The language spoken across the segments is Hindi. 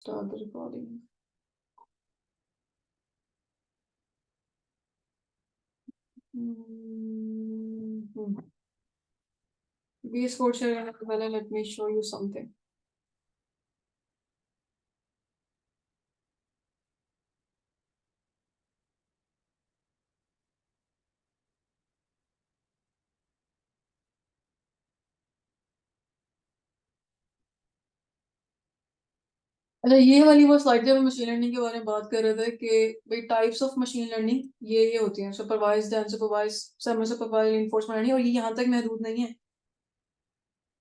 Start the recording. VS Code share करने से पहले let me show you something. अच्छा, ये वाली वो स्लाइड जब हम मशीन लर्निंग के बारे में बात कर रहे थे कि भाई टाइप्स ऑफ मशीन लर्निंग ये होती हैं, supervised, unsupervised, semi supervised, reinforcement learning, और ये यहाँ तक महदूद नहीं है।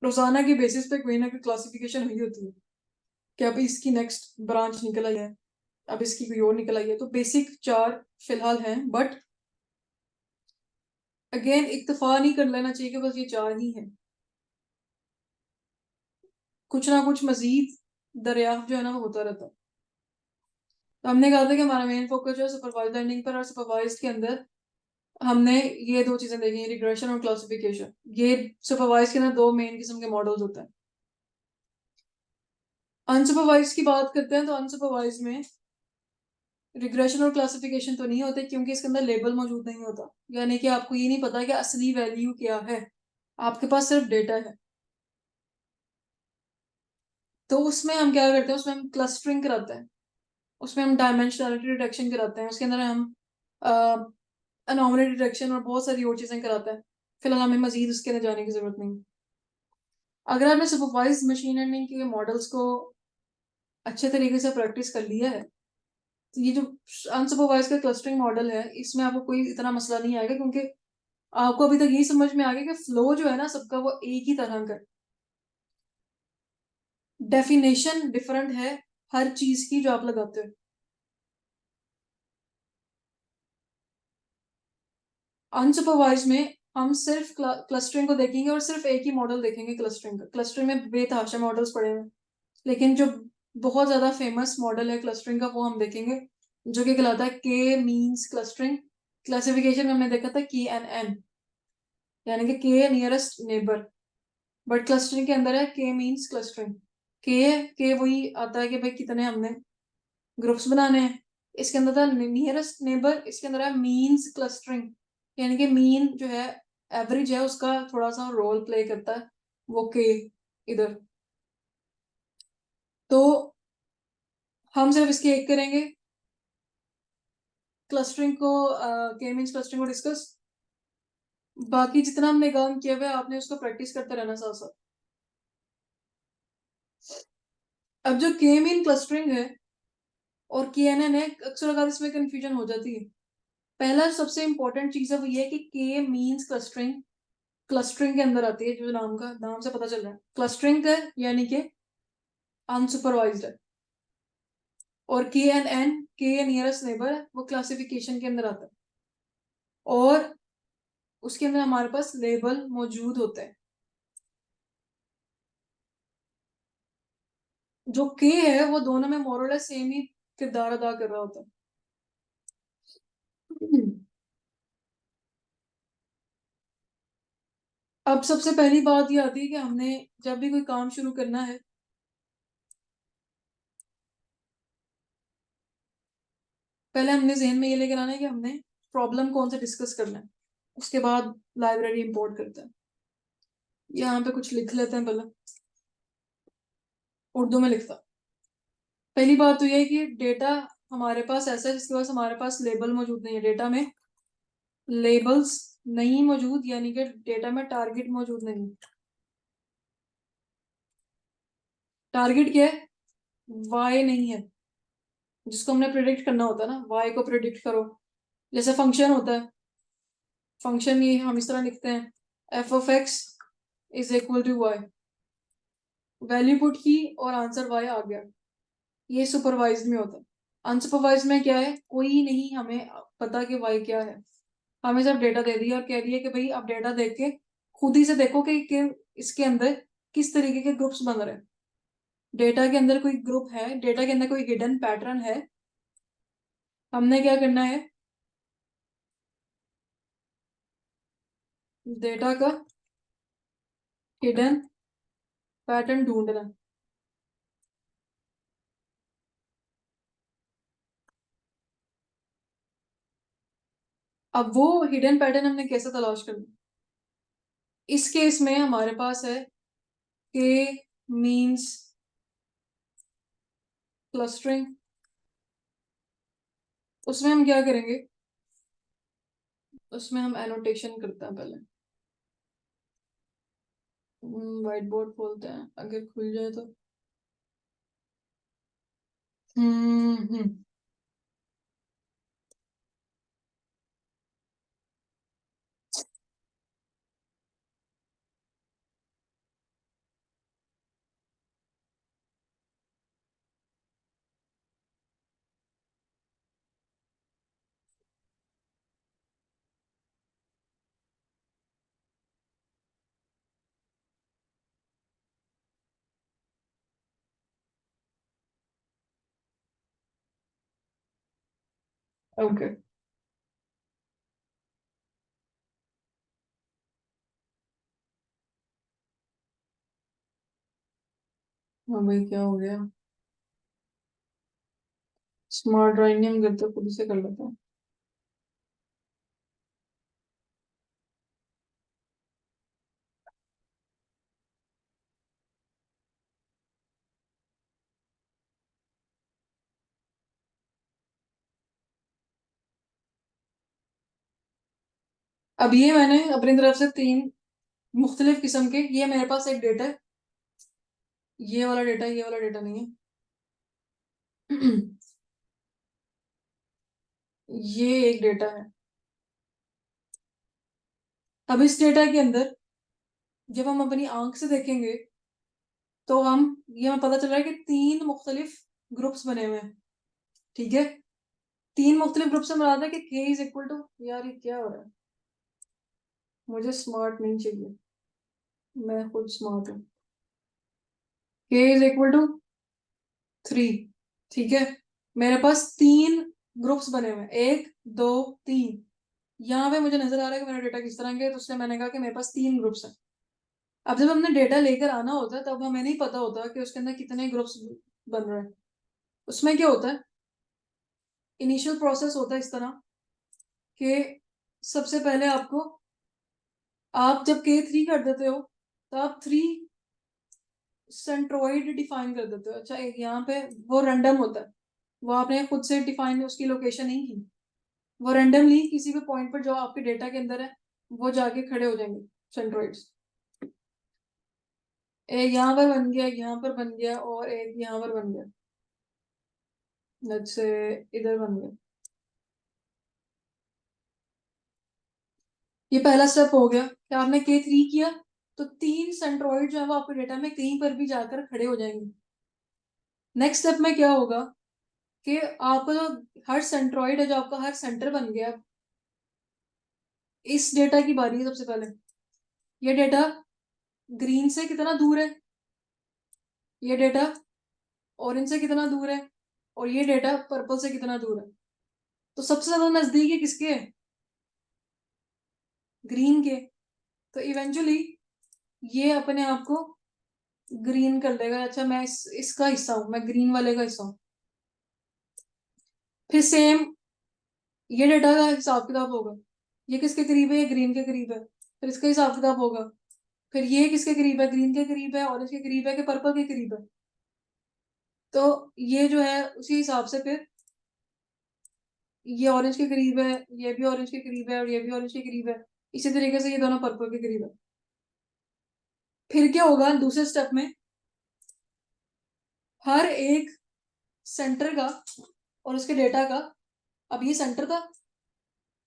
रोजाना की बेसिस पे कोई ना कोई क्लासिफिकेशन हुई होती है कि अब इसकी नेक्स्ट ब्रांच निकल आई है, अब इसकी कोई और निकल आई है। तो बेसिक 4 फिलहाल हैं, बट अगेन इत्तेफाक नहीं कर लेना चाहिए कि बस ये 4 ही हैं। कुछ ना कुछ मजीद दरियाफ्त जो है ना वो होता रहता है। तो हमने कहा था कि हमारा मेन फोकस जो है सुपरवाइज लर्निंग पर, और सुपरवाइज के अंदर हमने ये 2 चीजें देखी हैं, रिग्रेशन और क्लासिफिकेशन। ये सुपरवाइज के अंदर 2 मेन किस्म के मॉडल्स होते हैं। अनसुपरवाइज की बात करते हैं तो अनसुपरवाइज में रिग्रेशन और क्लासिफिकेशन तो नहीं होते, क्योंकि इसके अंदर लेबल मौजूद नहीं होता, यानी कि आपको ये नहीं पता कि असली वैल्यू क्या है, आपके पास सिर्फ डेटा है। तो उसमें हम क्या करते हैं, उसमें हम क्लस्टरिंग कराते हैं, उसमें हम डायमेंशनलिटी डिटेक्शन कराते हैं, उसके अंदर हम अनोमली डिटेक्शन और बहुत सारी और चीजें कराता है। फिलहाल हमें मजीद उसके अंदर जाने की जरूरत नहीं। अगर आपने सुपरवाइज मशीन लर्निंग के मॉडल्स को अच्छे तरीके से प्रैक्टिस कर लिया है, तो ये जो अनसुपरवाइज का क्लस्टरिंग मॉडल है, इसमें आपको कोई इतना मसला नहीं आएगा, क्योंकि आपको अभी तक यही समझ में आ गया कि फ्लो जो है ना सबका वो एक ही तरह का, डेफिनेशन डिफरेंट है हर चीज की जो आप लगाते हो। अनसुपरवाइज में हम सिर्फ क्लस्टरिंग को देखेंगे और सिर्फ एक ही मॉडल देखेंगे क्लस्टरिंग का। क्लस्टरिंग में बेतहाशा मॉडल्स पड़े हुए हैं, लेकिन जो बहुत ज्यादा फेमस मॉडल है क्लस्टरिंग का वो हम देखेंगे, जो कि कहलाता है के मींस क्लस्टरिंग। क्लासिफिकेशन में हमने देखा था KNN, यानी कि के नियरेस्ट नेबर, बट क्लस्टरिंग के अंदर है के मींस क्लस्टरिंग। के वही आता है कि भाई कितने हमने ग्रुप्स बनाने हैं। इसके अंदर था नियरेस्ट नेबर, इसके अंदर है मींस क्लस्टरिंग, यानी कि मीन जो है, एवरेज है, उसका थोड़ा सा रोल प्ले करता है वो के इधर। तो हम सिर्फ इसके एक करेंगे, क्लस्टरिंग को, के मींस क्लस्टरिंग को डिस्कस। बाकी जितना हमने काम किया हुआ है आपने उसको प्रैक्टिस करते रहना साथ साथ। अब जो के मीन क्लस्टरिंग है और KNN है, अक्सर अगर इसमें कंफ्यूजन हो जाती है। पहला सबसे इंपॉर्टेंट चीज है वो ये कि के मींस क्लस्टरिंग क्लस्टरिंग के अंदर आती है, जो नाम का नाम से पता चल रहा है क्लस्टरिंग है, यानी कि अनसुपरवाइज्ड है। और KNN के नियरेस्ट नेबर है, वो क्लासिफिकेशन के अंदर आता है, और उसके अंदर हमारे पास लेबल मौजूद होते हैं। जो के है वो दोनों में मोरलेस सेम ही किरदार अदा कर रहा होता है। अब सबसे पहली बात ये आती है कि हमने जब भी कोई काम शुरू करना है, पहले हमने जहन में ये लेकर आना है कि हमने प्रॉब्लम कौन सा डिस्कस करना है, उसके बाद लाइब्रेरी इंपोर्ट करते हैं। यहाँ पे कुछ लिख लेते हैं, पहले उर्दू में लिखता। पहली बात तो ये है कि डेटा हमारे पास ऐसा है जिसके पास हमारे पास लेबल मौजूद नहीं है। डेटा में लेबल्स नहीं मौजूद, यानी कि डेटा में टारगेट मौजूद नहीं। टारगेट क्या है? वाई नहीं है, जिसको हमने प्रिडिक्ट करना होता है ना, वाई को प्रिडिक्ट करो। जैसे फंक्शन होता है, फंक्शन ये हम इस तरह लिखते हैं, f(x) is equal to Y, value put की और आंसर वाई आ गया। ये सुपरवाइज में होता है। अनसुपरवाइज में क्या है, कोई नहीं हमें पता कि वाई क्या है। हमें सिर्फ डेटा दे दिया और कह दिया कि भाई आप डेटा देख के खुद ही से देखो कि इसके अंदर किस तरीके के ग्रुप्स बन रहे हैं। डेटा के अंदर कोई ग्रुप है, डेटा के अंदर कोई हिडन पैटर्न है, हमने क्या करना है, डेटा का हिडन पैटर्न ढूंढना। अब वो हिडन पैटर्न हमने कैसे तलाश करना? इस केस में हमारे पास है के मीन्स क्लस्टरिंग। उसमें हम क्या करेंगे? उसमें हम एनोटेशन करते हैं पहले। व्हाइट बोर्ड खोलते हैं, अगर खुल जाए तो। हम्म। ओके। हाँ भाई, क्या हो गया? स्मार्ट ड्राइंग नहीं हम करते, खुद से कर लेते हैं। अब ये मैंने अपनी तरफ से तीन मुख्तलिफ किस्म के, ये मेरे पास एक डेटा है, ये वाला डेटा, ये वाला डेटा नहीं है। ये एक डेटा है। अब इस डेटा के अंदर जब हम अपनी आंख से देखेंगे तो हम, ये हमें पता चल रहा है कि तीन मुख्तलिफ ग्रुप्स बने हुए हैं। ठीक है, तीन मुख्तलिफ ग्रुप से मुराद है कि के इज इक्वल टू, यार ये क्या हो रहा है? मुझे स्मार्ट नहीं चाहिए, मैं खुद स्मार्ट हूँ। के इज इक्वल टू 3। ठीक है, मेरे पास तीन ग्रुप्स बने हुए हैं, एक, दो, तीन। यहाँ पे मुझे नजर आ रहा है कि मेरा डेटा किस तरह का है, तो उससे मैंने कहा कि मेरे पास तीन ग्रुप्स हैं। अब जब हमने डेटा लेकर आना होता है तब हमें नहीं पता होता कि उसके अंदर कितने ग्रुप्स बन रहे हैं। उसमें क्या होता है, इनिशियल प्रोसेस होता है इस तरह कि सबसे पहले आपको, आप जब K3 कर देते हो तो आप 3 सेंट्रोइड डिफाइन कर देते हो। अच्छा, एक यहाँ पे वो रैंडम होता है, वो आपने खुद से डिफाइन उसकी लोकेशन नहीं की, वो रैंडमली किसी भी पॉइंट पर जो आपके डेटा के अंदर है वो जाके खड़े हो जाएंगे सेंट्रोइड्स। एक यहाँ पर बन गया, यहाँ पर बन गया, और एक यहाँ पर बन गया, जैसे इधर बन गया। ये पहला स्टेप हो गया कि आपने K3 किया, तो तीन सेंट्रोइड जो है वो आपके डेटा में कहीं पर भी जाकर खड़े हो जाएंगे। नेक्स्ट स्टेप में क्या होगा कि आपका जो हर सेंट्रोइड है, जो आपका हर सेंटर बन गया, इस डेटा की बारी है सबसे पहले। ये डेटा ग्रीन से कितना दूर है, ये डेटा ऑरेंज से कितना दूर है, और ये डेटा पर्पल से कितना दूर है। तो सबसे ज्यादा नजदीक किसके है? ग्रीन के। तो इवेंचुअली ये अपने आप को ग्रीन कर लेगा। अच्छा, मैं इसका हिस्सा हूं, मैं ग्रीन वाले का हिस्सा हूं। फिर सेम ये डेटा का हिसाब किताब होगा, ये किसके करीब है? ये ग्रीन के करीब है, फिर इसका हिसाब किताब होगा। फिर ये किसके करीब है? ग्रीन के करीब है, ऑरेंज के करीब है, कि पर्पल के करीब है? तो ये जो है उसी हिसाब से फिर ये ऑरेंज के करीब है, ये भी ऑरेंज के करीब है, और ये भी ऑरेंज के करीब है। इसी तरीके से ये दोनों पर्पल के करीब है। फिर क्या होगा दूसरे स्टेप में, हर एक सेंटर का और उसके डेटा का, अब ये सेंटर था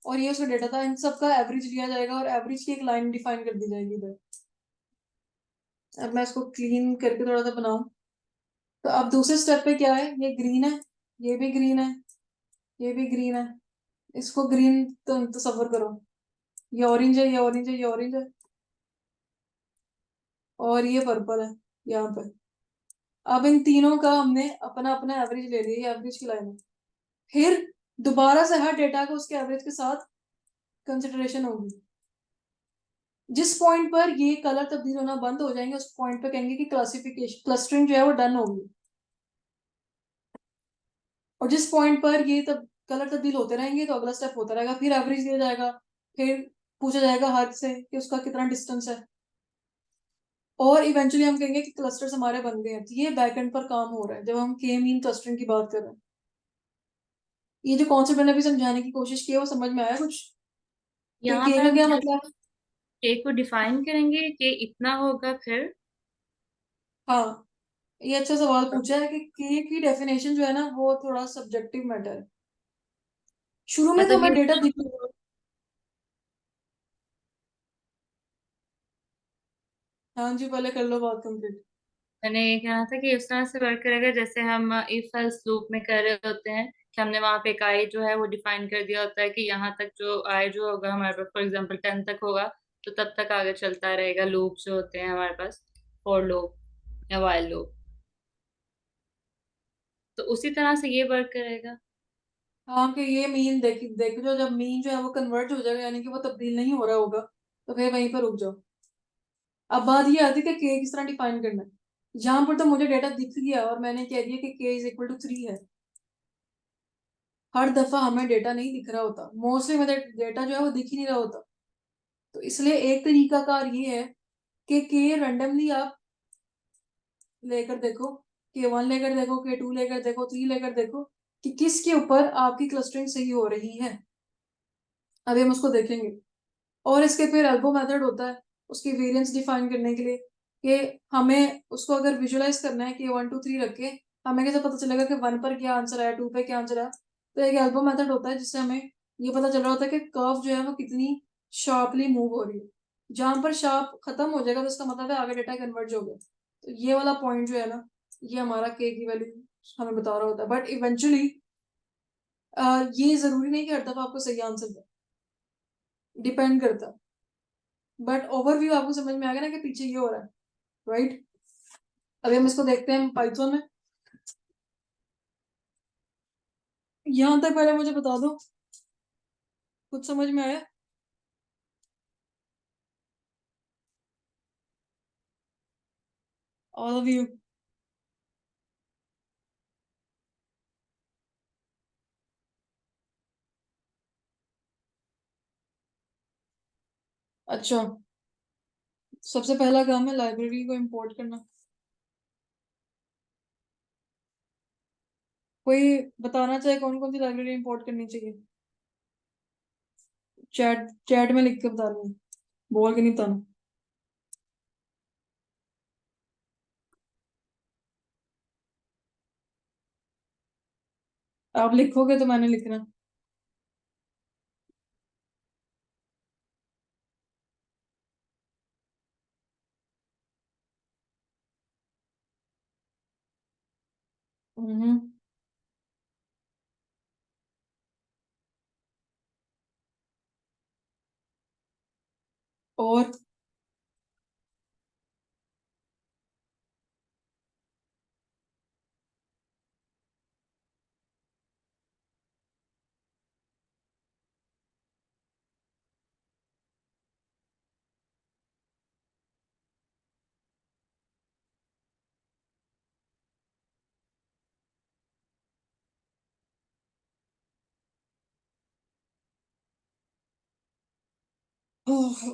और ये उसका डेटा था, इन सब का एवरेज लिया जाएगा और एवरेज की एक लाइन डिफाइन कर दी जाएगी इधर। अब मैं इसको क्लीन करके थोड़ा सा बनाऊं, तो अब दूसरे स्टेप पे क्या है, ये ग्रीन है, ये भी ग्रीन है, ये भी ग्रीन है। इसको ग्रीन तो तस्वर करो, ये ऑरेंज है, ये ऑरेंज है, ये ऑरेंज है, और ये पर्पल है यहाँ पे। अब इन तीनों का हमने अपना अपना एवरेज ले लिया, ये एवरेज की लाइन है। फिर दोबारा से हर डेटा को उसके एवरेज के साथ कंसिडरेशन होगी। जिस पॉइंट पर ये कलर तब्दील होना बंद हो जाएंगे उस पॉइंट पर कहेंगे कि क्लासिफिकेशन क्लस्टरिंग जो है वो डन होगी। और जिस पॉइंट पर ये तब कलर तब्दील होते रहेंगे तो अगला स्टेप होता रहेगा, फिर एवरेज दिया जाएगा, फिर पूछा जाएगा हद से कि उसका कितना डिस्टेंस है, और इवेंचुअली हम कहेंगे कि क्लस्टर्स हमारे बन गए हैं। तो ये बैकएंड पर काम हो रहा है जब हम के मीन क्लस्टरिंग की बात कर रहे हैं। ये जो कॉन्सेप्ट मैंने अभी समझाने की कोशिश की है वो समझ में आया कुछ, कि यहाँ के पर का हम क्या जस्ट मतलब है? के को डिफाइन करेंगे कि इतना होगा फिर। हाँ, ये अच्छा सवाल पूछा है कि के की डेफिनेशन जो है ना वो थोड़ा सब्जेक्टिव मैटर है। शुरू में तो मतलब ये हमें डेटा दिख, हाँ जी पहले कर लो बात कंप्लीट। मैंने ये कहना था कि इस तरह से वर्क करेगा जैसे हम इफ एल्स लूप में कर रहे होते हैं, कि हमने वहां पे एक आई जो है वो डिफाइन कर दिया होता है कि यहाँ तक जो आई जो होगा हमारे पास फॉर एग्जांपल 10 तक होगा, तो तब तक आगे चलता रहेगा लूप जो होते हैं हमारे पास, फॉर लूप या व्हाइल लूप। तो उसी तरह से ये वर्क करेगा। हाँ कि ये मीन देख देख जो जब मीन जो है वो कन्वर्ट हो जाएगा यानी कि वो तब्दील नहीं हो रहा होगा, तो फिर वहीं पर रुक जाओ। अब बात ये आती है कि के किस तरह डिफाइन करना है। यहाँ पर तो मुझे डेटा दिख गया और मैंने कह दिया कि के इज इक्वल टू 3 है। हर दफा हमें डेटा नहीं दिख रहा होता, मोस्टली मेरे डेटा जो है वो दिख ही नहीं रहा होता। तो इसलिए एक तरीका कार ये है कि के रैंडमली आप लेकर देखो, के 1 लेकर देखो, के 2 लेकर देखो, 3 लेकर देखो कि किसके ऊपर आपकी क्लस्टरिंग सही हो रही है। अभी हम उसको देखेंगे। और इसके फिर एल्बो मेथड होता है उसकी वेरिएंस डिफाइन करने के लिए, कि हमें उसको अगर विजुलाइज करना है कि 1 2 3 रख के हमें कैसे पता चलेगा कि 1 पर क्या आंसर आया, 2 पे क्या आंसर आया। तो एक एल्बो मेथड होता है जिससे हमें ये पता चल रहा होता है कि कर्व जो है वो कितनी शार्पली मूव हो रही है। जहां पर शार्प खत्म हो जाएगा तो इसका मतलब है आगे डेटा कन्वर्ज हो गया। तो ये वाला पॉइंट जो है ना, ये हमारा के की वैल्यू हमें बता रहा होता है। बट इवेंचुअली ये जरूरी नहीं कि हर दफा आपको सही आंसर दे, डिपेंड करता है। बट ओवरव्यू आपको समझ में आ गया ना कि पीछे ये हो रहा है, राइट। अभी हम इसको देखते हैं पाइथन में। यहां तक पहले मुझे बता दो, कुछ समझ में आया? All of you. अच्छा, सबसे पहला काम है लाइब्रेरी को इंपोर्ट करना। कोई बताना चाहे कौन कौन सी लाइब्रेरी इंपोर्ट करनी चाहिए? चैट चैट में लिख के बता दूँ, बोल के नहीं बताना। आप लिखोगे तो मैंने लिखना। हम्म। और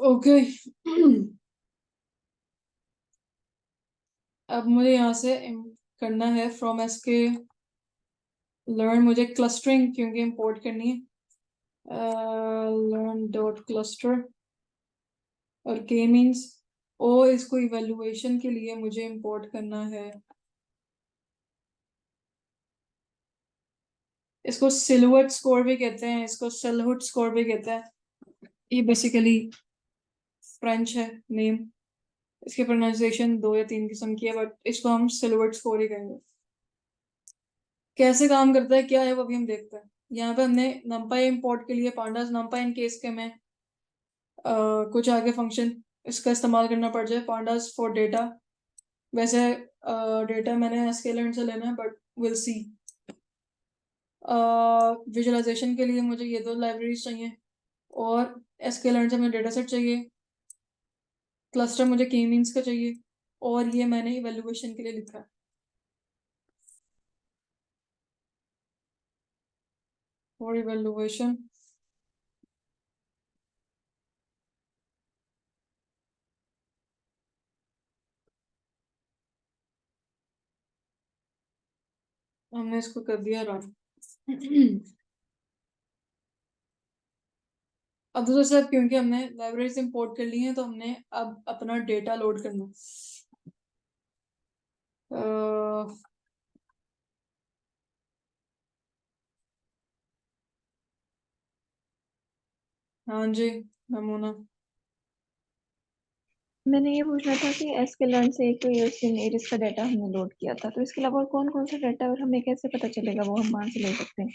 ओके। अब मुझे यहाँ से करना है फ्रॉम एस के लर्न, मुझे क्लस्टरिंग क्योंकि इंपोर्ट करनी है। लर्न डॉट क्लस्टर और के मीन्स ओ, इसको इवेल्युएशन के लिए मुझे इंपोर्ट करना है। इसको सिलुएट स्कोर भी कहते हैं, इसको सेलहुट स्कोर भी कहते हैं। ये बेसिकली फ्रेंच है नेम। इसकी प्रोनाउंसिएशन 2 या 3 किस्म की है, बट इसको हम सिलुएट स्कोर ही कहेंगे। कैसे काम करता है क्या है वो अभी हम देखते हैं। यहाँ पे हमने numpy इंपोर्ट के लिए pandas numpy इन केस के में कुछ आगे फंक्शन इसका इस्तेमाल करना पड़ जाए, pandas फॉर डेटा। वैसे डेटा मैंने स्केलर से लेना है बट विल सी। विजुअलाइजेशन के लिए मुझे ये दो लाइब्रेरीज चाहिए, और एसक्यूएल से मुझे डेटा सेट चाहिए, क्लस्टर मुझे के मीन्स का चाहिए, और ये मैंने इवेल्युएशन के लिए लिखा है। For evaluation. हमने इसको कर दिया रन। अब दूसरा स्टेप, क्योंकि हमने लाइब्रेरी से इंपोर्ट कर ली है तो हमने अब अपना डेटा लोड करना। हाँ जी नमूना। मैंने ये पूछना था कि एसक्यूएल से एक तो यूएसएन एरिस का डाटा हमने लोड किया था, तो इसके अलावा और कौन कौन सा डाटा और हमें कैसे पता चलेगा वो हम वहाँ से ले सकते हैं?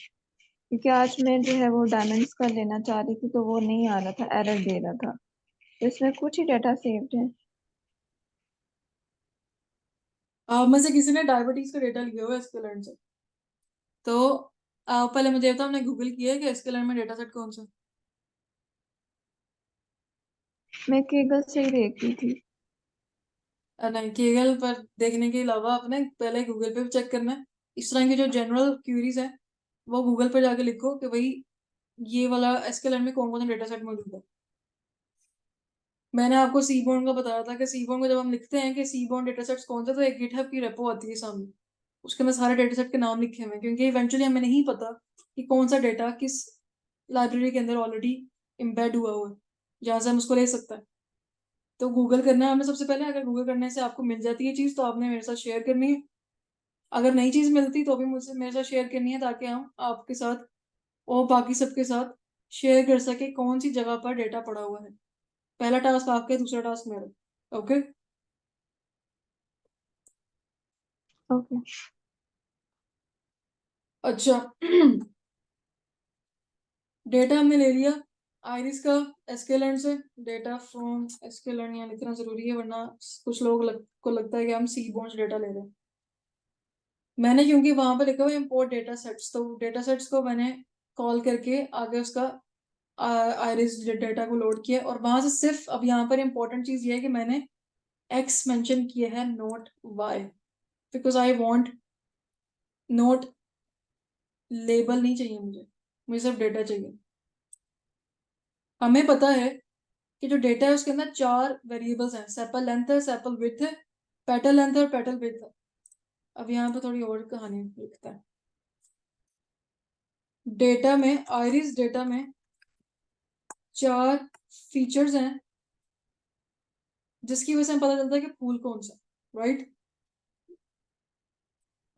क्योंकि आज मैं जो है वो डायमेंड्स का लेना चाह रही थी तो वो नहीं आ रहा था, एरर दे रहा था। तो इसमें कुछ ही डाटा सेव्ड है। आप में से किसी ने डायबिटीज का डेटा लिया हुआ है एसक्यूएल से? तो पहले मुझे बताओ, हमने गूगल किया है कि एसक्यूएल में डेटा सेट कौन सा? मैं केगल से ही देख रही थी। नहीं, केगल पर देखने के अलावा आपने पहले गूगल पे भी चेक करना है। इस तरह की जो जनरल क्यूरीज है वो गूगल पर जाके लिखो कि भाई ये वाला एसक्यूएल में कौन कौन सा डेटा सेट मौजूद है। मैंने आपको सीबोर्न का बताया था कि सीबोर्न को जब हम लिखते हैं कि सीबोर्न डेटा सेट्स कौन सा, तो एक गिटहब की रेपो आती है सामने, उसके अंदर सारे डेटा सेट के नाम लिखे हुए हैं, क्योंकि इवेंचुअली हमें नहीं पता कि कौन सा डेटा किस लाइब्रेरी के अंदर ऑलरेडी एम्बेड हुआ हुआ है जहाँ से हम उसको ले सकते हैं। तो गूगल करना है हमें सबसे पहले। अगर गूगल करने से आपको मिल जाती है चीज़ तो आपने मेरे साथ शेयर करनी है। अगर नई चीज़ मिलती तो भी मुझसे मेरे साथ शेयर करनी है, ताकि हम आपके साथ और बाकी सबके साथ शेयर कर सके कौन सी जगह पर डेटा पड़ा हुआ है। पहला टास्क आपका है, दूसरा टास्क मेरा। ओके। ओके। अच्छा। डेटा हमने ले लिया आइरिस का एसक्यूएल से। डेटा फ्रॉम एसक्यूएल यहाँ लिखना जरूरी है, वरना कुछ लोग को लगता है कि हम सीबोर्न डेटा ले रहे हैं। मैंने क्योंकि वहां पर लिखा हुआ इम्पोर्ट डेटा सेट्स, तो डेटा सेट्स को मैंने कॉल करके आगे उसका आइरिस डेटा को लोड किया, और वहां से सिर्फ अब यहाँ पर इंपॉर्टेंट चीज ये है कि मैंने एक्स मेंशन किया है, note Y, because I want note label नहीं चाहिए मुझे, मुझे सिर्फ डेटा चाहिए। हमें पता है कि जो डेटा है उसके अंदर 4 वेरिएबल्स हैं, सेपल लेंथ है, सेपल विड्थ है, पेटल लेंथ है और पेटल विड्थ है। अब यहाँ पे थोड़ी और कहानी लिखता है। डेटा में, आइरिस डेटा में 4 फीचर्स हैं जिसकी वजह से हमें पता चलता है कि फूल कौन सा, राइट?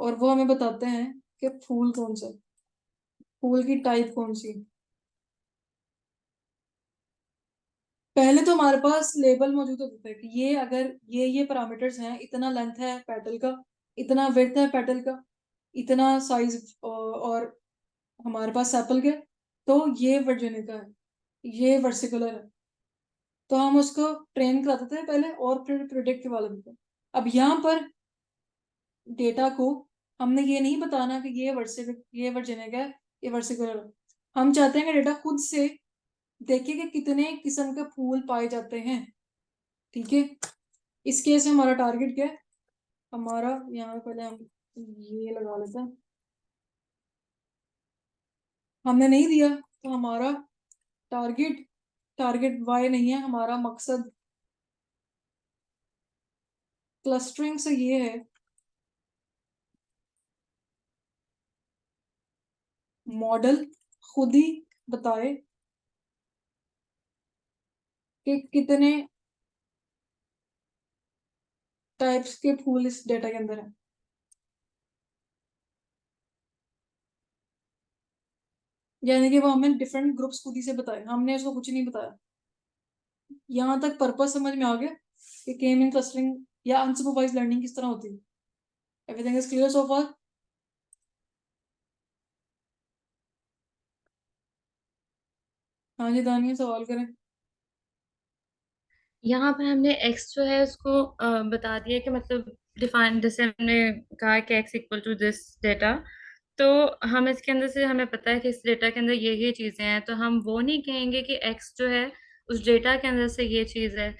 और वो हमें बताते हैं कि फूल कौन सा, फूल की टाइप कौन सी। पहले तो हमारे पास लेबल मौजूद होता है कि ये अगर ये पैरामीटर्स हैं, इतना लेंथ है पेटल का, इतना विड्थ है पेटल का, इतना साइज, और हमारे पास सेपल के, तो ये वर्जेनिका है, ये वर्सिकुलर है। तो हम उसको ट्रेन कराते थे पहले और फिर प्रिडिक्ट वाले भी। अब यहाँ पर डेटा को हमने ये नहीं बताना कि ये वर्जेनिका है, ये वर्सिकुलर है। हम चाहते हैं कि डेटा खुद से देखे कि कितने किस्म के फूल पाए जाते हैं। ठीक है, इस केस में हमारा टारगेट क्या है? हमारा यहाँ पहले हम ये लगा लेते हैं, हमने नहीं दिया तो हमारा टारगेट टारगेट वाई नहीं है, हमारा मकसद क्लस्टरिंग से ये है मॉडल खुद ही बताए कि कितने टाइप्स के फूल इस डेटा के अंदर है। यानी कि वो हमें डिफरेंट ग्रुप्स खुद ही से बताए, हमने उसको कुछ नहीं बताया। यहाँ तक पर्पस समझ में आ गया कि के मीन क्लस्टरिंग या अनसुपरवाइज्ड लर्निंग किस तरह होती है? एवरीथिंग इज क्लियर सो फार? हाँ जी दानिया, सवाल करें। यहाँ पर हमने x जो है उसको बता दिया कि मतलब डिफाइन, जैसे हमने कहा कि x equal to this data, तो हम इसके अंदर से हमें पता है कि इस डेटा के अंदर ये चीजें हैं, तो हम वो नहीं कहेंगे कि x जो है उस डेटा के अंदर से ये चीज है।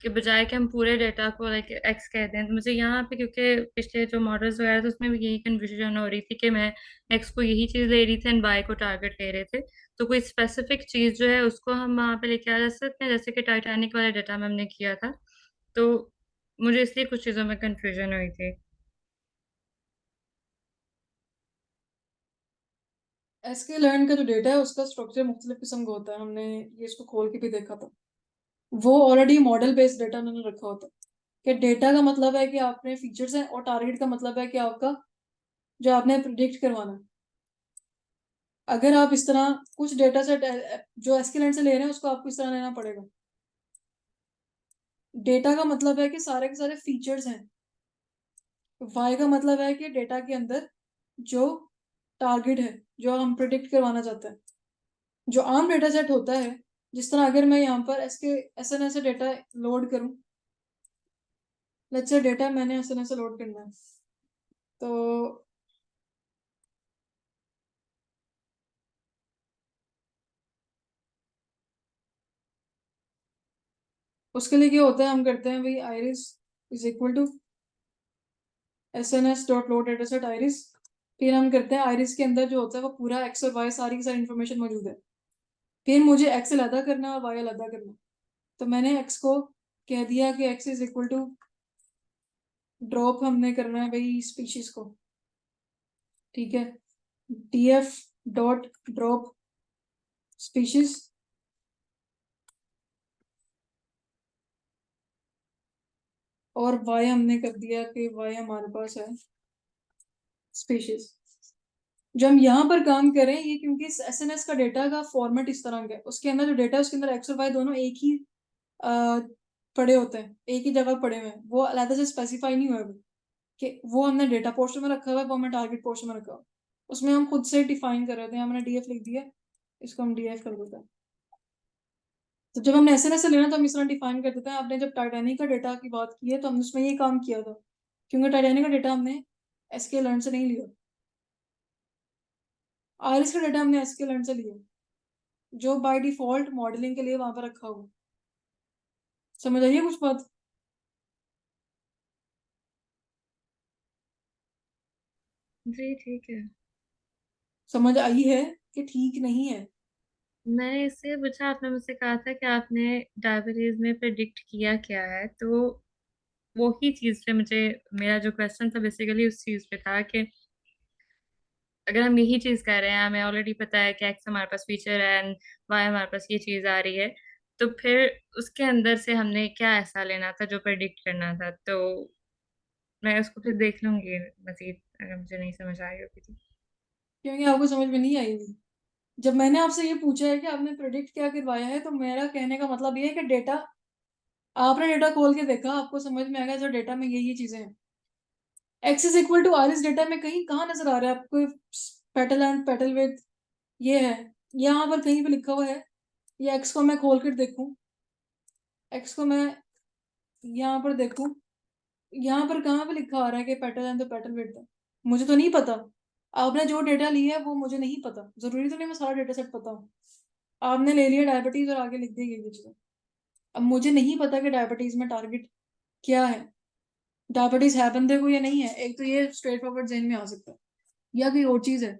के बजाय कि हम पूरे डेटा को लाइक एक्स कह दें। तो मुझे यहाँ पे, क्योंकि पिछले जो मॉडल्स वगैरह थे उसमें भी यही कन्फ्यूजन हो रही थी कि मैं एक्स को यही चीज ले रही थी एंड वाई को टारगेट ले रहे थे। तो कोई स्पेसिफिक चीज जो है उसको हम वहाँ पे लेके आ जा सकते हैं, जैसे कि टाइटैनिक वाले डेटा में हमने किया था। तो मुझे इसलिए कुछ चीजों में कंफ्यूजन हुई थी। sklearn का जो डेटा है उसका स्ट्रक्चर मुख्तलिफ किस्म का होता है, हमने ये इसको खोल के भी देखा था। वो ऑलरेडी मॉडल बेस्ड डेटा उन्होंने रखा होता है कि डेटा का मतलब है कि आपने फीचर्स हैं और टारगेट का मतलब है कि आपका जो आपने प्रिडिक्ट करवाना है। अगर आप इस तरह कुछ डेटा सेट जो एसक्यूएल से ले रहे हैं उसको आपको इस तरह लेना पड़ेगा। डेटा का मतलब है कि सारे के सारे फीचर्स हैं। वाई का मतलब है कि डेटा के अंदर जो टारगेट है, जो हम प्रिडिक्ट करवाना चाहते हैं। जो आम डेटा सेट होता है, जिस तरह अगर मैं यहाँ पर S N S data load करूँ, लेट्स से डेटा मैंने एस एन एस लोड करना है, तो उसके लिए क्या होता है, हम करते हैं भाई iris is equal to S N S dot load data set iris. फिर हम करते हैं आइरिस के अंदर जो होता है वो पूरा एक्स और वाई सारी की सारी इन्फॉर्मेशन मौजूद है। फिर मुझे एक्स अलग करना है और वाई अलग करना है। तो मैंने एक्स को कह दिया कि X is equal to drop हमने करना है भाई स्पीशीज को, ठीक है, df डॉट ड्रॉप स्पीशीज। और y हमने कर दिया कि y हमारे पास है स्पीशीज। जो हम यहाँ पर काम करें ये क्योंकि एसएनएस का डेटा का फॉर्मेट इस तरह का है, उसके अंदर जो डेटा है उसके अंदर एक्स और वाई दोनों एक ही पड़े होते हैं, एक ही जगह पड़े हुए हैं, वो अलग से स्पेसिफाई नहीं हुए कि वो हमने डेटा पोर्शन में रखा हुआ है, वो हमने टारगेट पोर्शन में रखा हुआ है। उसमें हम खुद से डिफाइन कर रहे थे, हमने डीएफ लिख दिया, इसको हम डीएफ कर देते हैं। तो जब हमने एसएनएस से लेना तो हम इस तरह डिफाइन कर देते हैं। आपने जब टाइटैनिक का डेटा की बात की है तो हमने उसमें ये काम किया था, क्योंकि टाइटैनिक का डेटा हमने एसके लर्न से नहीं लिया, आरिस का डेटा हमने एसके लर्न से लिया, जो बाय डिफॉल्ट मॉडलिंग के लिए वहां पर रखा हुआ। समझ आइए कुछ बात? जी ठीक है। समझ आई है कि ठीक नहीं है? मैंने इससे पूछा, आपने मुझसे कहा था कि आपने डायबिटीज में प्रिडिक्ट किया क्या है, तो वो ही चीज पे मुझे, मेरा जो क्वेश्चन था बेसिकली उस चीज पे था कि अगर हम यही चीज कर रहे हैं, हमें ऑलरेडी पता है कि एक्स हमारे पास फीचर है एंड वाई हमारे पास ये चीज आ रही है, तो फिर उसके अंदर से हमने क्या ऐसा लेना था जो प्रेडिक्ट करना था। तो मैं उसको फिर देख लूंगी मजीद, अगर मुझे नहीं समझ आई होगी तो। क्योंकि आपको समझ में नहीं आई हुई। जब मैंने आपसे ये पूछा है कि आपने प्रेडिक्ट क्या करवाया है, तो मेरा कहने का मतलब ये है कि डेटा, आपने डेटा खोल के देखा, आपको समझ में आ गया जो डेटा में ये चीजें हैं। एक्स इज इक्वल टू आर इस डेटा में कहीं कहाँ नजर आ रहा है आपको? पेटल एंड पेटल विड्थ ये है, यहाँ पर कहीं पे लिखा हुआ है? या एक्स को मैं खोल कर देखूं, एक्स को मैं यहाँ पर देखूं, यहाँ पर कहाँ पे लिखा आ रहा है कि petal and the petal width है? मुझे तो नहीं पता। आपने जो डेटा लिया है वो मुझे नहीं पता, जरूरी तो नहीं मैं सारा डेटा सेट पता हूँ। आपने ले लिया डायबिटीज और आगे लिख दी ये चीजें। अब मुझे नहीं पता कि डायबिटीज में टारगेट क्या है, डायबिटीज है बंदे को या नहीं है। एक तो ये स्ट्रेट फॉरवर्ड जहन में आ सकता है, या कोई और चीज है,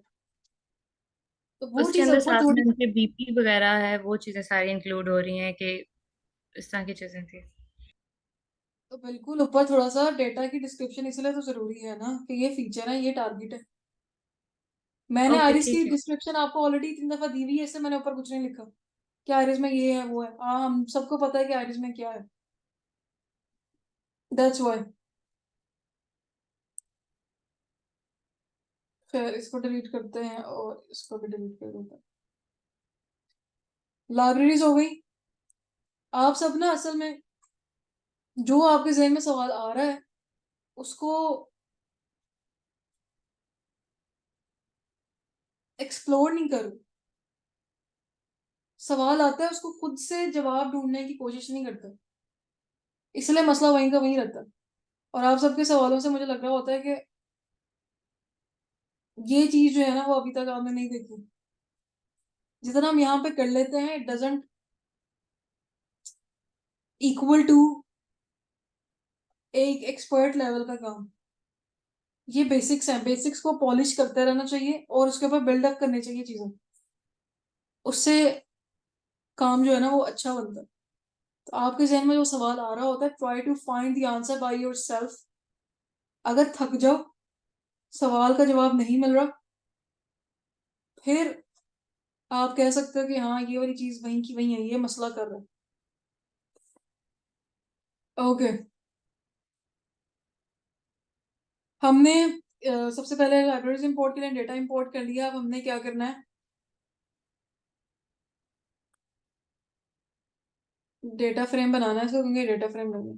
तो वो उसके चीज अंदर ऊपर साथ में थोड़ी। उनके बीपी वगैरह है, वो चीजें सारी इंक्लूड हो रही हैं कि इस तरह की चीजें थी। तो बिल्कुल ऊपर थोड़ा सा डेटा की डिस्क्रिप्शन इसलिए तो जरूरी है ना कि ये फीचर है, ये टारगेट है। मैंने ओके आरिस की ठीक है। डिस्क्रिप्शन आपको ऑलरेडी 3 दफा दी हुई है, इससे मैंने ऊपर कुछ नहीं लिखा कि आरिस में ये है वो है। हाँ, हम सबको पता है कि आरिस में क्या है, दैट्स वाई। फिर इसको डिलीट करते हैं और इसको भी डिलीट कर देते हैं। लाइब्रेरीज हो गई। आप सब ना असल में जो आपके जहन में सवाल आ रहा है उसको एक्सप्लोर नहीं करो। सवाल आता है उसको खुद से जवाब ढूंढने की कोशिश नहीं करते, इसलिए मसला वहीं का वहीं रहता है। और आप सबके सवालों से मुझे लग रहा होता है कि ये चीज जो है ना वो अभी तक आपने नहीं देखी। जितना हम यहाँ पे कर लेते हैं इट डजेंट इक्वल टू एक एक्सपर्ट लेवल का काम। ये बेसिक्स हैं, बेसिक्स को पॉलिश करते रहना चाहिए और उसके ऊपर बिल्डअप करनी चाहिए चीजें, उससे काम जो है ना वो अच्छा बनता है। तो आपके जहन में जो सवाल आ रहा होता है, try to find the answer by yourself. अगर थक जाओ, सवाल का जवाब नहीं मिल रहा, फिर आप कह सकते हो कि हाँ ये वाली चीज वहीं की वहीं है, ये मसला कर रहा है। ओके, हमने सबसे पहले लाइब्रेरीज इंपोर्ट के लिए डेटा इंपोर्ट कर लिया। अब हमने क्या करना है, डेटा फ्रेम बनाना है इसको, क्योंकि डेटा फ्रेम लगे।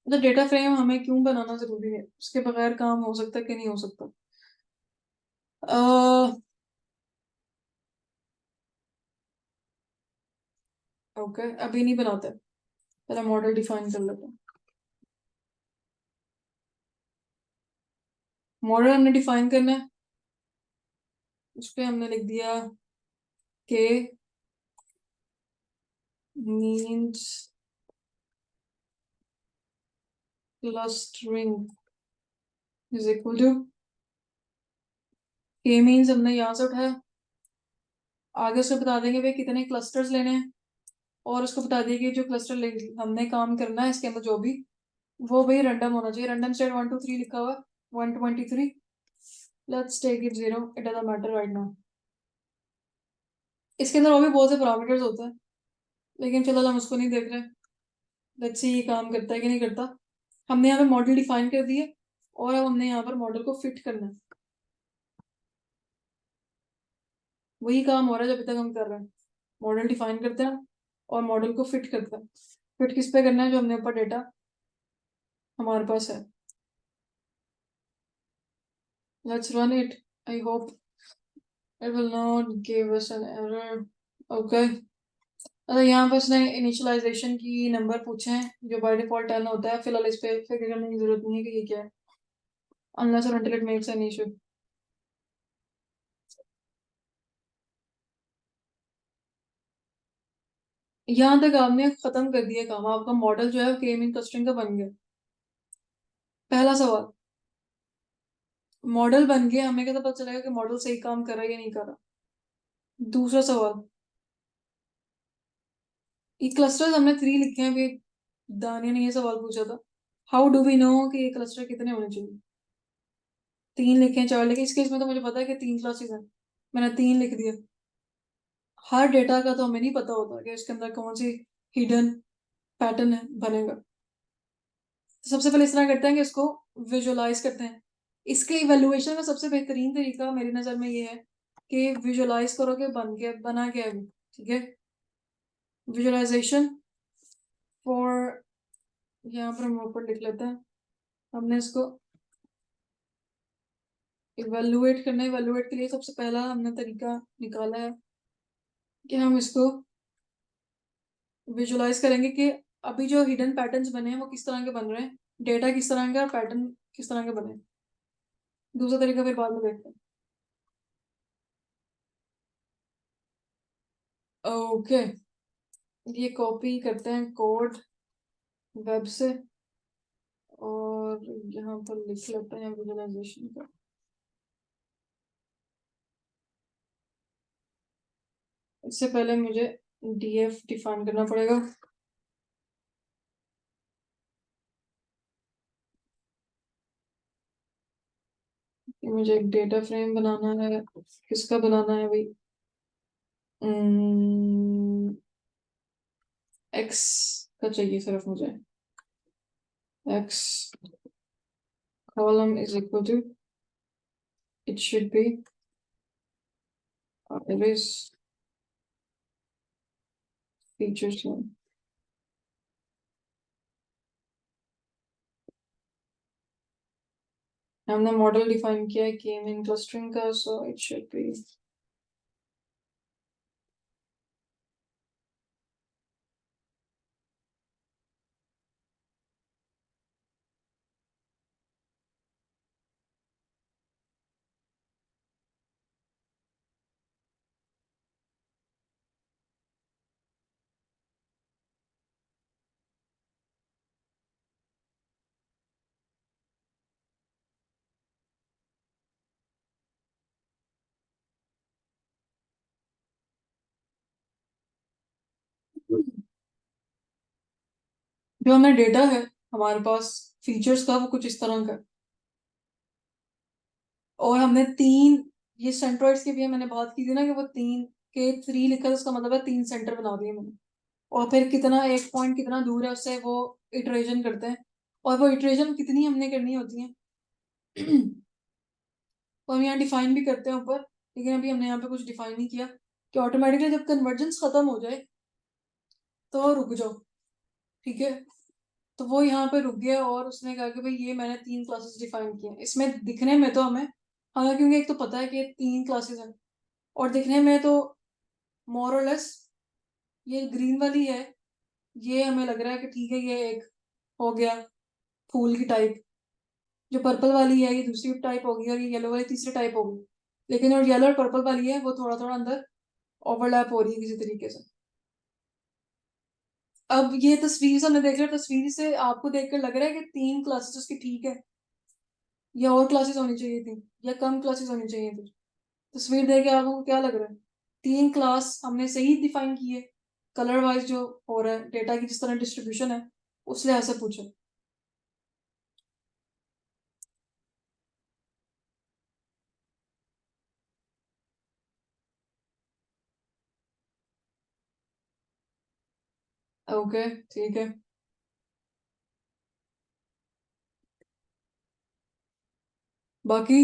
तो डेटा फ्रेम हमें क्यों बनाना जरूरी है, उसके बगैर काम हो सकता है कि नहीं हो सकता। ओके, अभी नहीं बनाते, पहले मॉडल डिफाइन कर लेते हैं। मॉडल हमने डिफाइन करना है, उस पर हमने लिख दिया K means clustering is equal to, K means हमने यहाँ से उठाया, आगे उसको बता देंगे भाई कितने क्लस्टर्स लेने हैं, और उसको बता दिए कि जो क्लस्टर हमने काम करना है इसके अंदर जो भी, वो भाई रैंडम होना चाहिए। रैंडम स्टेट 1 2 3 लिखा हुआ है, 123। Let's take it 0, it doesn't matter right now. इसके अंदर और भी बहुत से पैरामीटर्स होते हैं, लेकिन फिलहाल हम उसको नहीं देख रहे। लेट्स सी ये काम करता है कि नहीं करता। हमने यहाँ पे मॉडल डिफाइन कर दिए, और अब हमने यहाँ पर मॉडल को फिट करना है। वही काम हो रहा है जो अभी तक हम कर रहे हैं, मॉडल डिफाइन करते हैं और मॉडल को फिट करते हैं। फिट किस पे करना है, जो हमने ऊपर डेटा हमारे पास है। Let's run it, I hope it will not give us an error. Okay, अच्छा यहाँ पर उसने इनिशियलाइजेशन की नंबर पूछे हैं, जो बाय डिफॉल्ट 10 होता है। फिलहाल इस पे फिक्र करने की जरूरत नहीं है कि ये क्या है, unless or until it makes an issue. यहाँ तक आपने खत्म कर दिया काम, आपका मॉडल जो है वो के मीन क्लस्टरिंग का बन गया। पहला सवाल, मॉडल बन गया, हमें कैसे पता चलेगा कि मॉडल सही काम कर रहा है या नहीं कर रहा। दूसरा सवाल, ये क्लस्टर्स हमने 3 लिखे हैं अभी, दानिया ने ये सवाल पूछा था, हाउ डू वी नो कि ये क्लस्टर कितने होने चाहिए। 3 लिखे हैं, 4 लिखे, इस केस में तो मुझे पता है कि 3 क्लासेस हैं, मैंने 3 लिख दिया। हर डेटा का तो हमें नहीं पता होता कि इसके अंदर कौन सी हिडन पैटर्न है बनेगा। तो सबसे पहले इस तरह करते हैं कि इसको विजुअलाइज करते हैं। इसके इवेल्युएशन का सबसे बेहतरीन तरीका मेरी नज़र में ये है कि विजुअलाइज करो कि बन गया, बना क्या है वो। ठीक है, विजुअलाइजेशन फॉर, यहाँ पर हम ऊपर लिख लेते हैं, हमने इसको इवेल्युएट करना है। इवेल्युएट के लिए सबसे पहला हमने तरीका निकाला है कि हम इसको विजुअलाइज करेंगे कि अभी जो हिडन पैटर्न्स बने हैं वो किस तरह के बन रहे हैं, डेटा किस तरह का, पैटर्न किस तरह के बने हैं। दूसरा तरीका फिर बाद में देखते हैं। ओके, ये कॉपी करते हैं कोड वेब से, और यहाँ पर लिख लेते हैं विजुअलाइजेशन का। इससे पहले मुझे डीएफ डिफाइन करना पड़ेगा। कि मुझे एक डेटा फ्रेम बनाना है, किसका बनाना है भाई, एक्स का चाहिए सिर्फ मुझे। X column is equal to, it should be arrays features one। हमने मॉडल डिफाइन किया है के मीन क्लस्टरिंग का, सो इट शुड बी जो हमें डेटा है हमारे पास फीचर्स का, वो कुछ इस तरह का है। और हमने तीन, ये सेंट्रोइड्स की भी मैंने बात की थी ना कि वो तीन के 3 लिखा था, उसका मतलब है 3 सेंटर बना दिए मैंने। और फिर कितना एक पॉइंट कितना दूर है उससे वो इटरेशन करते हैं, और वो इटरेशन कितनी हमने करनी होती है तो हम यहाँ डिफाइन भी करते हैं ऊपर, लेकिन अभी हमने यहाँ पे कुछ डिफाइन नहीं किया कि ऑटोमेटिकली जब कन्वर्जेंस खत्म हो जाए तो रुक जाओ, ठीक है। तो वो यहाँ पे रुक गया और उसने कहा कि भाई ये मैंने 3 क्लासेस डिफाइन किए हैं। इसमें दिखने में तो हमें, हाँ क्योंकि एक तो पता है कि ये 3 क्लासेस हैं, और दिखने में तो मोर और लेस ये ग्रीन वाली है, ये हमें लग रहा है कि ठीक है ये एक हो गया फूल की टाइप, जो पर्पल वाली है ये दूसरी टाइप होगी, और ये येलो वाली तीसरी टाइप होगी। लेकिन और येलो और पर्पल वाली है वो थोड़ा थोड़ा अंदर ओवरलैप हो रही है किसी तरीके से। अब ये तस्वीर से हमने देख लिया, तस्वीर से आपको देखकर लग रहा है कि 3 क्लासेस उसकी ठीक है, या और क्लासेस होनी चाहिए थी, या कम क्लासेस होनी चाहिए थी। तस्वीर देख के आपको क्या लग रहा है? 3 क्लास हमने सही डिफाइन किए, कलर वाइज जो हो रहा है डेटा की जिस तरह डिस्ट्रीब्यूशन है उस लिहाज से पूछो। ओके ठीक है। बाकी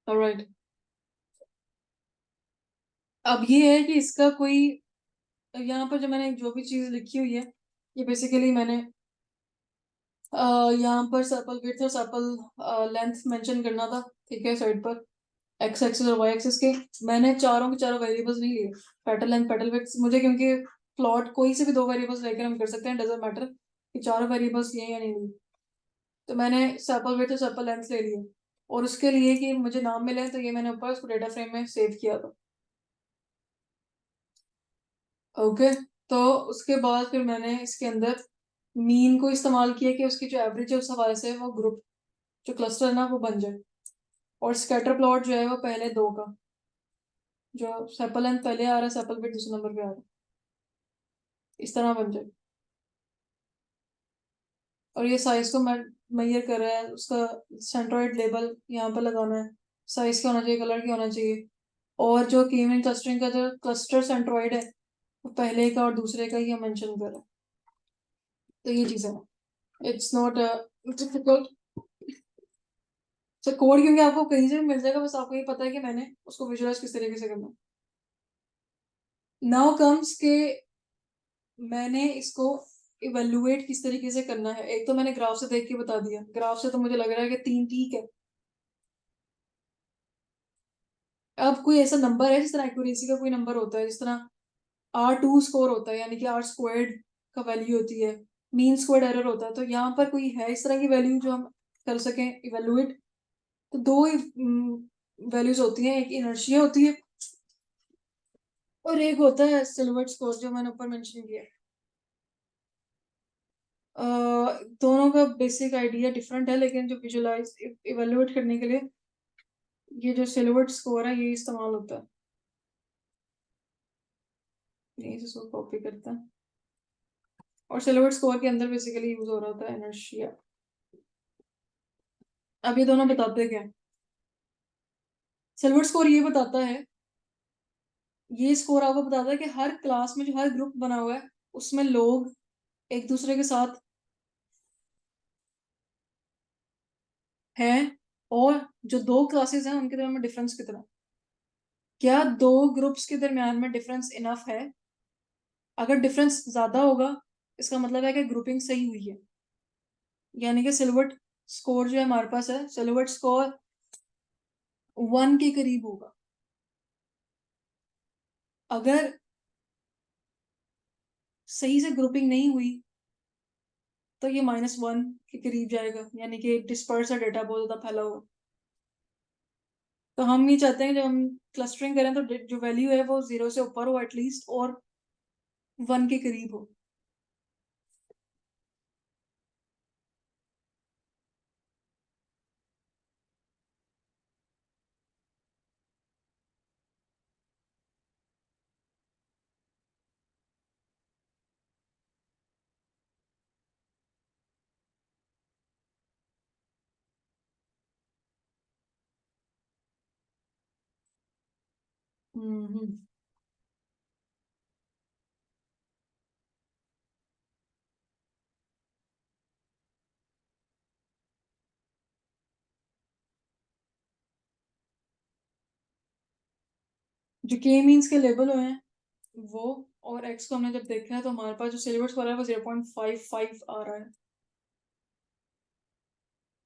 ऑलराइट। अब ये है कि इसका कोई, यहाँ पर जो मैंने जो भी चीज लिखी हुई है ये बेसिकली मैंने यहाँ पर सर्कल विड्थ और सर्कल लेंथ मेंशन करना था, ठीक है। साइड पर एक्स एक्सिस और वाई एक्सिस के मैंने चारों के चारों वेरिएबल्स नहीं लिए, पेटल लेंथ पेटल विड्थ मुझे, क्योंकि प्लॉट कोई से भी 2 वेरिएबल्स लेकर हम कर सकते हैं, डजेंट मैटर कि चारों वेरिएबल्स लिए या नहीं लिए। तो मैंने सर्कल विड्थ और सर्कल लेंथ ले लिए, और उसके लिए कि मुझे नाम मिले तो ये मैंने ऊपर उसको डेटा फ्रेम में सेव किया था। ओके, तो उसके बाद फिर मैंने इसके अंदर मीन को इस्तेमाल किया कि उसकी जो एवरेज है उस हवाले से वो ग्रुप जो क्लस्टर है ना वो बन जाए। और स्कैटर प्लॉट जो है वो पहले 2 का, जो सेपल लेंथ पहले आ रहा है सेपल विड्थ दूसरे नंबर पे आ रहा है, इस तरह बन जाए। और ये साइज को मेजर कर रहा है, उसका सेंट्रोइड लेबल यहाँ पर लगाना है, साइज क्या होना चाहिए, कलर क्या होना चाहिए। और जो की मीन क्लस्टरिंग का जो क्लस्टर सेंट्रोइड है वो पहले का और दूसरे का ही मेंशन कर रहा है। तो ये चीज़ है, it's not difficult. Sir code क्योंकि आपको कहीं से भी मिल जाएगा, बस आपको ये पता है कि मैंने उसको विजुअलाइज किस तरीके से करना है। नाउ कम्स के मैंने इसको इवेलुएट किस तरीके से करना है। एक तो मैंने ग्राफ से देख के बता दिया, ग्राफ से तो मुझे लग रहा है कि 3 ठीक है। अब कोई ऐसा नंबर है जिस तरह एक्यूरेसी का कोई नंबर होता है, जिस तरह R2 स्कोर होता है, यानी कि R स्क्वायर्ड का वैल्यू होती है, मीन स्क्वायर्ड एरर होता है, तो यहाँ पर कोई है इस तरह की वैल्यू जो हम कर सकें इवेलुएट? तो 2 ही वैल्यूज होती हैं, एक इनर्शिया होती है और एक होता है सिल्वर्ट स्कोर जो मैंने ऊपर मेंशन किया है। दोनों का बेसिक आइडिया डिफरेंट है, लेकिन जो विजुलाइज इवेलुएट करने के लिए ये जो सिल्वर्ट स्कोर है ये इस्तेमाल होता है। ये इसको कॉपी करता है, और सिल्वर्ट स्कोर के अंदर बेसिकली यूज हो रहा होता है इनर्शिया। अब ये दोनों बताते क्या है? सिल्वर्ट स्कोर ये बताता है, ये स्कोर आपको बताता है कि हर क्लास में जो हर ग्रुप बना हुआ है उसमें लोग एक दूसरे के साथ हैं, और जो 2 क्लासेस हैं उनके दरम्यान डिफरेंस कितना है। क्या 2 ग्रुप्स के दरम्यान में डिफरेंस इनफ है? अगर डिफरेंस ज्यादा होगा इसका मतलब है कि ग्रुपिंग सही हुई है, यानी कि सिल्वर्ट स्कोर जो है हमारे पास है, सिल्वर्ट स्कोर 1 के करीब होगा। अगर सही से ग्रुपिंग नहीं हुई तो ये -1 के करीब जाएगा, यानी कि डिस्पर्स डेटा बहुत ज्यादा फैला हुआ। तो हम ये चाहते हैं जब हम क्लस्टरिंग करें तो जो वैल्यू है वो 0 से ऊपर हो एटलीस्ट, और 1 के करीब हो। हम्म जो के मीन्स के लेबल हुए हैं वो, और एक्स को हमने जब देखा है तो हमारे पास जो सिल्वर स्कोर है वो 0.55 आ रहा है.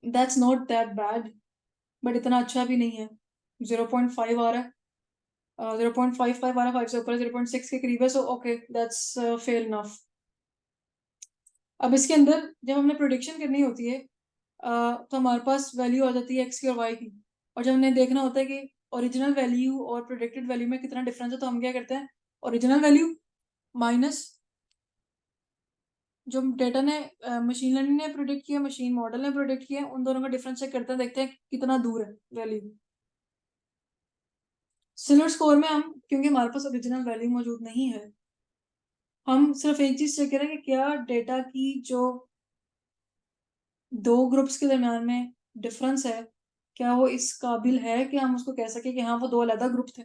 That's not that bad, but इतना अच्छा भी नहीं है. 0.5 आ रहा है, 0.55 आ रहा है, 5 से ऊपर 0.6 के करीब है, so okay that's fair enough. अब इसके अंदर जब हमने प्रोडिक्शन करनी होती है तो हमारे पास वैल्यू आ जाती है एक्स की और वाई की, और जब हमने देखना होता है कि ओरिजिनल वैल्यू और प्रोडिक्टेड वैल्यू में कितना डिफरेंस है तो हम क्या करते हैं, ओरिजिनल वैल्यू माइनस जो डेटा ने मशीन लर्निंग ने प्रोडिक्ट किया, मशीन मॉडल ने प्रोडिक्ट किया, उन दोनों का डिफरेंस चेक करते हैं, देखते हैं कितना दूर है वैल्यू. सिल्वर स्कोर में हम, क्योंकि हमारे पास ओरिजिनल वैल्यू मौजूद नहीं है, हम सिर्फ एक चीज चेक करें कि क्या डेटा की जो दो ग्रुप्स के दरम्यान में डिफरेंस है, क्या वो इस काबिल है कि हम उसको कह सके कि हाँ वो दो अलग ग्रुप थे.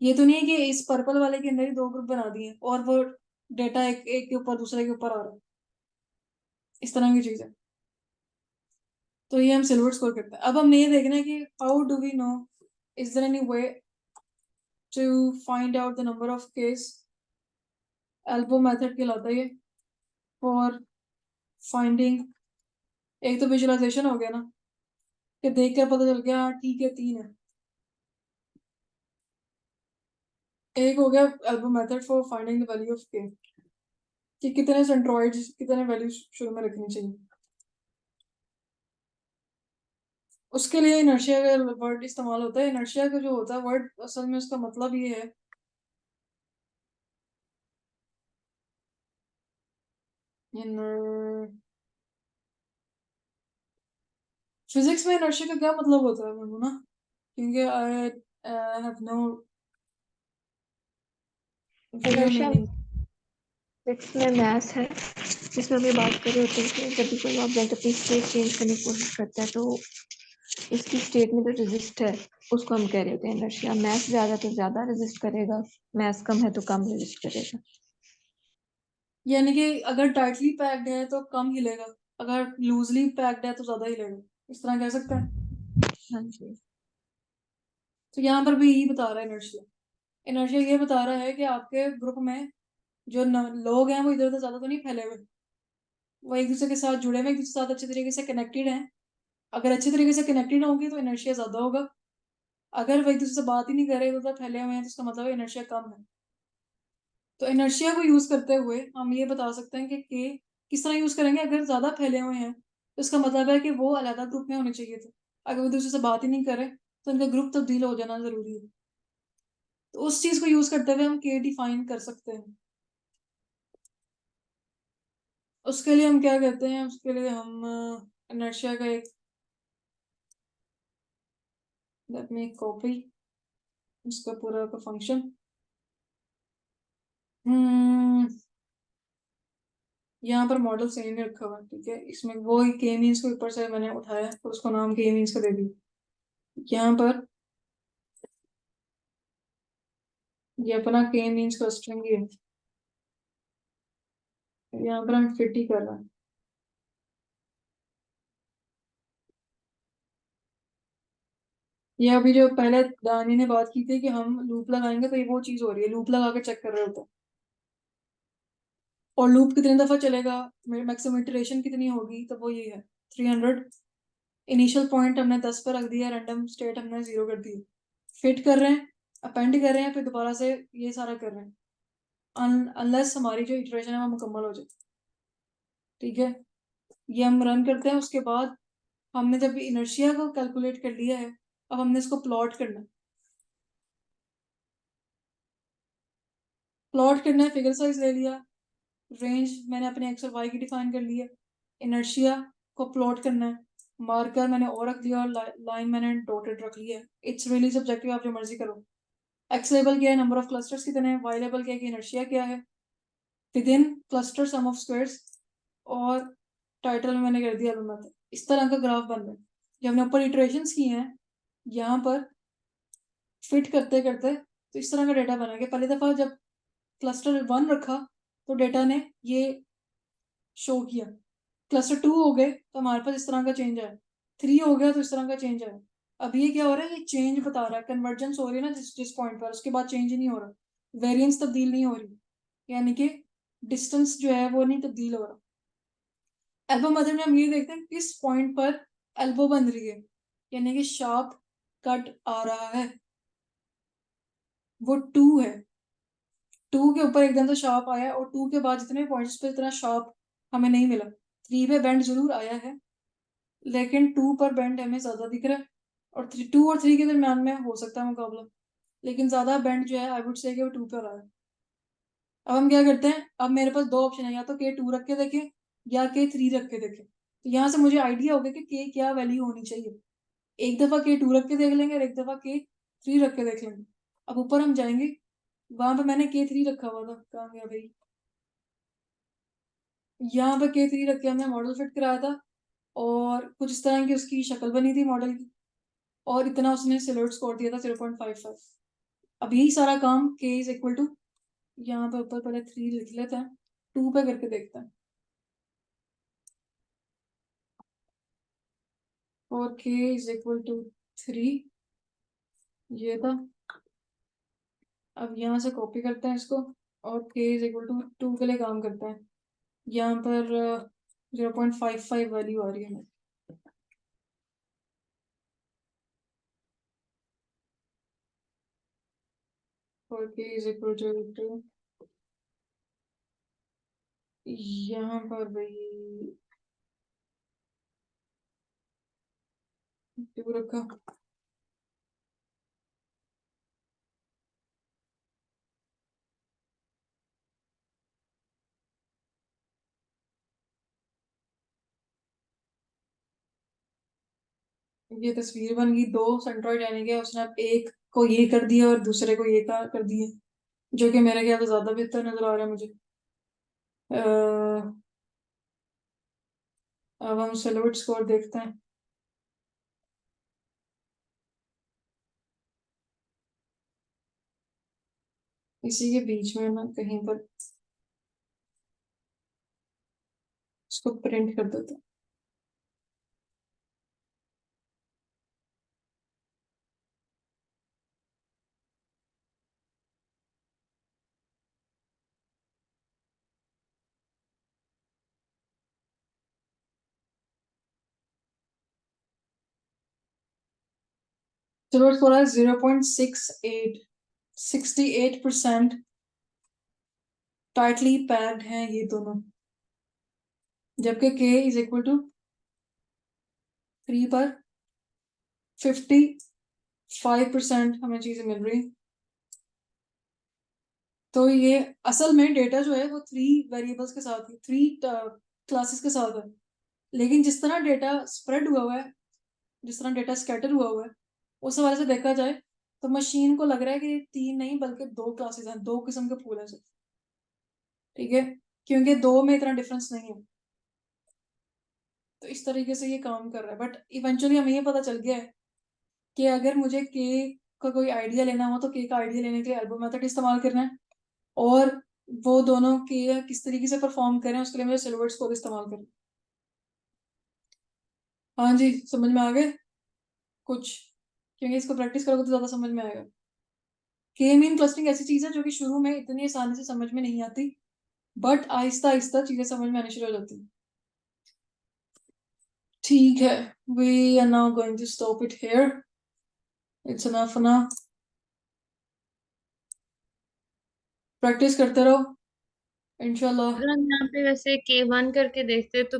ये तो नहीं है कि इस पर्पल वाले के अंदर ही दो ग्रुप बना दिए और वो डेटा एक एक के ऊपर दूसरे के ऊपर आ रहा है, इस तरह की चीज है. तो ये हम सिल्वर स्कोर करते हैं. अब हमने ये देखना है कि how do we know, is there any way to find out the number of Ks. Elbow method कहलाता है ये फॉर फाइंडिंग. एक तो विजुअलाइजेशन हो गया ना, कि देख कर पता चल गया हाँ ठीक है 3 है. एक हो गया elbow method for finding the value of के, कि कितने सेंट्रोइड्स, कितने वैल्यू शुरू में रखनी चाहिए. उसके लिए इनर्शिया का वर्ड इस्तेमाल होता है. इनर्शिया का जो होता है वर्ड, असल में उसका मतलब ये है फिजिक्स में इनर्शिया का क्या मतलब होता है मेरे को ना, क्योंकि I have no real inertia meaning. Physics में मैथ्स है जिसमें हम ये बात कर रहे होते हैं कि जब भी कोई ऑब्जेक्ट अपनी स्टेट चेंज करने की कोशिश करता है तो इसकी स्टेट में जो रेजिस्ट है उसको हम कह रहे होते हैं इनर्शिया. मैथ्स ज्यादा तो ज्यादा रेजिस्ट करेगा, मैथ्स कम है तो कम रेजिस्ट करेगा. यानी कि अगर टाइटली पैक्ड है तो कम हिलेगा, अगर लूजली पैक्ड है तो ज्यादा हिलेगा, इस तरह कह सकते हैं. हाँ जी. तो यहाँ पर भी यही बता रहा है इनर्शिया. इनर्शिया ये बता रहा है कि आपके ग्रुप में जो लोग हैं वो इधर उधर ज्यादा तो नहीं फैले हुए, वो एक दूसरे के साथ जुड़े हुए, एक दूसरे के साथ अच्छे तरीके से कनेक्टेड हैं. अगर अच्छे तरीके से कनेक्टेड होंगे तो इनर्शिया ज्यादा होगा. अगर वो एक दूसरे से बात ही नहीं कर रहे, इधर उधर फैले हुए हैं, तो उसका मतलब है इनर्शिया कम है. तो इनर्शिया को यूज करते हुए हम ये बता सकते हैं कि किस तरह यूज करेंगे. अगर ज्यादा फैले हुए हैं तो इसका मतलब है कि वो अलग ग्रुप में होने चाहिए थे. अगर वो दूसरे से बात ही नहीं करे तो उनका ग्रुप तब्दील हो जाना जरूरी है. तो उस चीज को यूज करते हुए हम के डिफाइन कर सकते हैं. उसके लिए हम क्या कहते हैं, उसके लिए हम इनर्शिया का एक, लेट मी कॉपी उसका पूरा का फंक्शन. हम्म यहाँ पर मॉडल सही नहीं रखा हुआ, ठीक है. इसमें वो के मीन्स को ऊपर से मैंने उठाया तो उसको नाम के मीन्स का दे दिया. यहाँ पर ये अपना के मीन्स का स्ट्रिंग है, यहाँ पर हम फिट ही कर रहे हैं. ये अभी जो पहले दानी ने बात की थी कि हम लूप लगाएंगे, तो ये वो चीज हो रही है, लूप लगा के चेक कर रहे होते हैं. और लूप कितने दफा चलेगा, मैक्सिमम इटरेशन कितनी होगी, तो वो ये है 300. इनिशियल पॉइंट हमने 10 पर रख दिया, रैंडम स्टेट हमने 0 कर दी. फिट कर रहे हैं, अपेंड कर रहे हैं, फिर दोबारा से ये सारा कर रहे हैं अनलेस हमारी जो इटरेशन है वो मुकम्मल हो जाए. ठीक है, ये हम रन करते हैं. उसके बाद हमने जब इनर्शिया को कैलकुलेट कर लिया है, अब हमने इसको प्लॉट करना है. प्लॉट करना है, फिगर साइज ले लिया, रेंज मैंने अपने एक्स और वाई की डिफाइन कर ली है. इनर्शिया को प्लॉट करना है, मार्कर मैंने और रख दिया और लाइन मैंने डॉटेड रख लिया है. इट्स रियली सब्जेक्टिव, आप जो मर्जी करो. एक्स लेवल क्या है, नंबर ऑफ क्लस्टर्स कितने हैं, वाई लेवल क्या है कि इनर्शिया क्या है, within cluster sum of squares, और टाइटल में मैंने कर दिया मेथड. इस तरह का ग्राफ बन रहा है. जो हमने ऊपर इटरेशंस की हैं, यहाँ पर फिट करते करते तो इस तरह का डेटा बना कि पहली दफा जब क्लस्टर 1 रखा तो डेटा ने ये शो किया, क्लस्टर 2 हो गए तो हमारे पास इस तरह का चेंज आया, 3 हो गया तो इस तरह का चेंज आया। अब ये क्या हो रहा है, ये चेंज बता रहा है, कन्वर्जेंस हो रही है ना जिस जिस पॉइंट पर, उसके बाद चेंज ही नहीं हो रहा, वेरिएंस तब्दील नहीं हो रही, यानी कि डिस्टेंस जो है वो नहीं तब्दील हो रहा। एल्बो मेथड में हम ये देखते हैं किस पॉइंट पर एल्बो बन रही है, यानी कि शार्प कट आ रहा है, वो 2 है, 2 के ऊपर एकदम से शार्प आया और 2 के बाद जितने पॉइंट्स पे इतना शार्प हमें नहीं मिला। 3 पे बेंड जरूर आया है लेकिन 2 पर बेंड हमें ज्यादा दिख रहा है, और 2 और 3 के दरम्यान में हो सकता है मुकाबला, लेकिन ज्यादा बेंड जो है आई वुड से कि वो 2 पर आया है। अब हम क्या करते हैं, अब मेरे पास 2 ऑप्शन है, या तो K2 रख के देखें या K3 रख के देखें। तो यहाँ से मुझे आइडिया होगा कि K क्या वैल्यू होनी चाहिए। एक दफा K2 रख के देख लेंगे और एक दफा K3 रख के देख लेंगे। अब ऊपर हम जाएंगे, वहां पे मैंने K3 रखा हुआ था, कहाँ गया भाई, यहाँ पे K3 रख के हमने मॉडल फिट कराया था और कुछ इस तरह की उसकी शक्ल बनी थी मॉडल की, और इतना उसने सिलोट स्कोर दिया था 0.55। अब यही सारा काम K इज इक्वल टू, यहाँ पे ऊपर पहले 3 लिख लेते हैं, 2 पे करके देखते हैं, और K इज इक्वल टू 3, ये था। अब यहाँ से कॉपी करते हैं इसको, और K इज इक्वल टू 2 के लिए काम करते हैं, यहाँ पर 0.55 वैल्यू आ रही है, और K इज इक्वल टू यहाँ पर भाई 2 रखा। ये तस्वीर बन गई, 2 सेंट्रोइड यानी कि उसने अब एक को ये कर दिया और दूसरे को ये कर दिया, जो कि मेरे ख्याल से ज्यादा बेहतर नजर आ रहा है मुझे। अब हम सिलोट स्कोर देखते हैं। इसी के बीच में ना कहीं पर इसको प्रिंट कर देते हैं। सिलोट स्कोर है 0.68, 68% टाइटली पैक्ड हैं ये दोनों, जबकि K इज इक्वल टू 3 पर 55% हमें चीजें मिल रही। तो ये असल में डेटा जो है वो 3 वेरिएबल्स के साथ है, 3 क्लासेस के साथ है, लेकिन जिस तरह डेटा स्प्रेड हुआ है, जिस तरह डेटा स्कैटर हुआ है, उस हवाले से देखा जाए तो मशीन को लग रहा है कि 3 नहीं बल्कि 2 क्लासेस हैं, 2 किस्म के फूल हैं सिर्फ, ठीक है, क्योंकि 2 में इतना डिफरेंस नहीं है। तो इस तरीके से ये काम कर रहा है, बट इवेंचुअली हमें ये पता चल गया है कि अगर मुझे के का कोई आइडिया लेना हो तो के का आइडिया लेने के लिए एल्बो मेथड इस्तेमाल करना है, और वो दोनों के किस तरीके से परफॉर्म करें उसके लिए मुझे सिल्वर्ट स्कोर इस्तेमाल करना। हाँ जी, समझ में आ गए कुछ, क्योंकि इसको प्रैक्टिस करोगे तो ज्यादा समझ में आएगा। के मीन क्लस्टरिंग ऐसी चीज है जो कि शुरू में इतनी आसानी से समझ में नहीं आती, बट आहिस्ता आहिस्ता चीजें समझ में आनी शुरू हो जाती। ठीक है, we are now going to stop it here, it's enough now, practice करते रहो इंशाल्लाह। अगर हम यहाँ पे वैसे K1 करके देखते तो